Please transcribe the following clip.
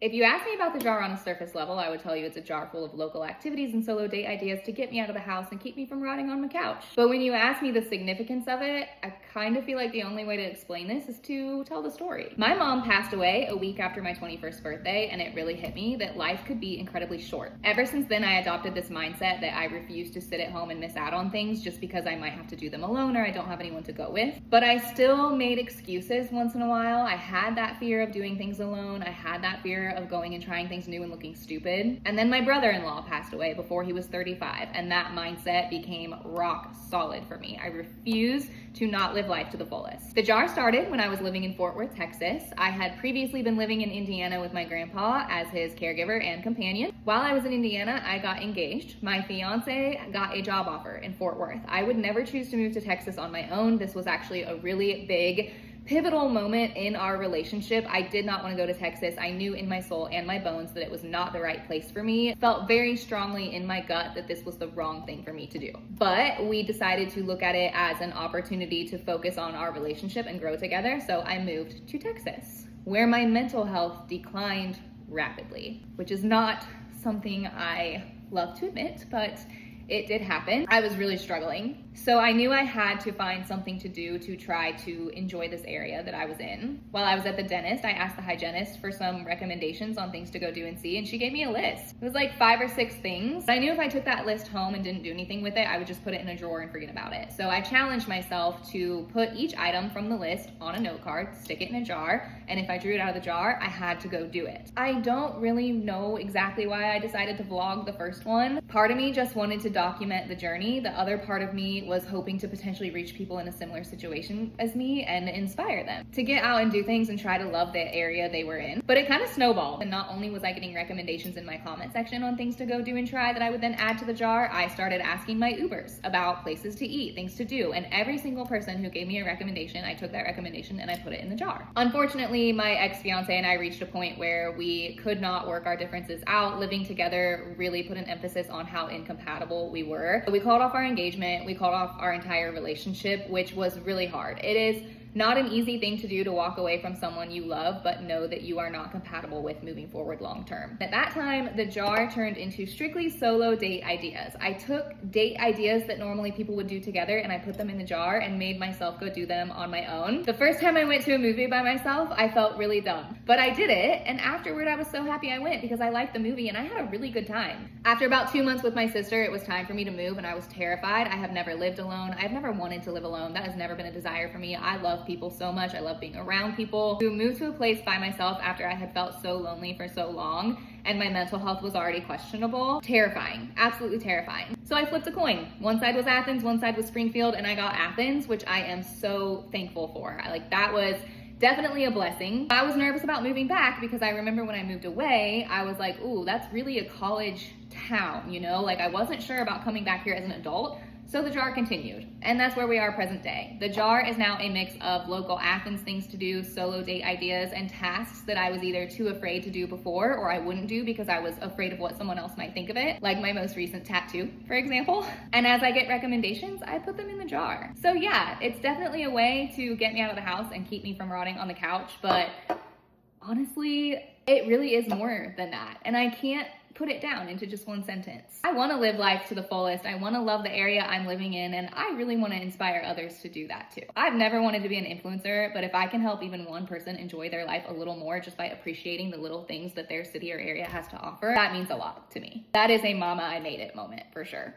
If you ask me about the jar on a surface level, I would tell you it's a jar full of local activities and solo date ideas to get me out of the house and keep me from rotting on the couch. But when you ask me the significance of it, I kind of feel like the only way to explain this is to tell the story. My mom passed away a week after my 21st birthday, and it really hit me that life could be incredibly short. Ever since then, I adopted this mindset that I refuse to sit at home and miss out on things just because I might have to do them alone or I don't have anyone to go with. But I still made excuses once in a while. I had that fear of doing things alone. I had that fear of going and trying things new and looking stupid. And then my brother-in-law passed away before he was 35, and that mindset became rock solid for me. I refuse to not live life to the fullest. The jar started when I was living in Fort Worth, Texas. I had previously been living in Indiana with my grandpa as his caregiver and companion. While I was in Indiana, I got engaged. My fiance got a job offer in Fort Worth. I would never choose to move to Texas on my own. This was actually a really big pivotal moment in our relationship. I did not want to go to Texas. I knew in my soul and my bones that it was not the right place for me. It felt very strongly in my gut that this was the wrong thing for me to do. But we decided to look at it as an opportunity to focus on our relationship and grow together. So I moved to Texas, where my mental health declined rapidly, which is not something I love to admit, but it did happen. I was really struggling. So I knew I had to find something to do to try to enjoy this area that I was in. While I was at the dentist, I asked the hygienist for some recommendations on things to go do and see, and she gave me a list. It was like 5 or 6 things. I knew if I took that list home and didn't do anything with it, I would just put it in a drawer and forget about it. So I challenged myself to put each item from the list on a note card, stick it in a jar, and if I drew it out of the jar, I had to go do it. I don't really know exactly why I decided to vlog the first one. Part of me just wanted to document the journey. The other part of me was hoping to potentially reach people in a similar situation as me and inspire them to get out and do things and try to love the area they were in. But it kind of snowballed. And not only was I getting recommendations in my comment section on things to go do and try that I would then add to the jar, I started asking my Ubers about places to eat, things to do. And every single person who gave me a recommendation, I took that recommendation and I put it in the jar. Unfortunately, my ex-fiance and I reached a point where we could not work our differences out. Living together really put an emphasis on how incompatible we were. So we called off our engagement, we called off our entire relationship, which was really hard. It is not an easy thing to do, to walk away from someone you love, but know that you are not compatible with moving forward long term. At that time, the jar turned into strictly solo date ideas. I took date ideas that normally people would do together and I put them in the jar and made myself go do them on my own. The first time I went to a movie by myself, I felt really dumb, but I did it, and afterward I was so happy I went because I liked the movie and I had a really good time. After about 2 months with my sister, it was time for me to move and I was terrified. I have never lived alone. I've never wanted to live alone. That has never been a desire for me. I love people so much. I love being around people. To move to a place by myself after I had felt so lonely for so long and my mental health was already questionable, terrifying, absolutely terrifying. So I flipped a coin. One side was Athens, one side was Springfield, and I got Athens, which I am so thankful for. That was definitely a blessing. I was nervous about moving back because I remember when I moved away, I was like, ooh, that's really a college town, you know? I wasn't sure about coming back here as an adult. So the jar continued, and that's where we are present day. The jar is now a mix of local Athens things to do, solo date ideas, and tasks that I was either too afraid to do before or I wouldn't do because I was afraid of what someone else might think of it, like my most recent tattoo, for example. And as I get recommendations, I put them in the jar. So yeah, it's definitely a way to get me out of the house and keep me from rotting on the couch, but honestly, it really is more than that, and I can't put it down into just one sentence. I want to live life to the fullest. I want to love the area I'm living in, and I really want to inspire others to do that too. I've never wanted to be an influencer, but if I can help even one person enjoy their life a little more just by appreciating the little things that their city or area has to offer, that means a lot to me. That is a mama I made it moment for sure.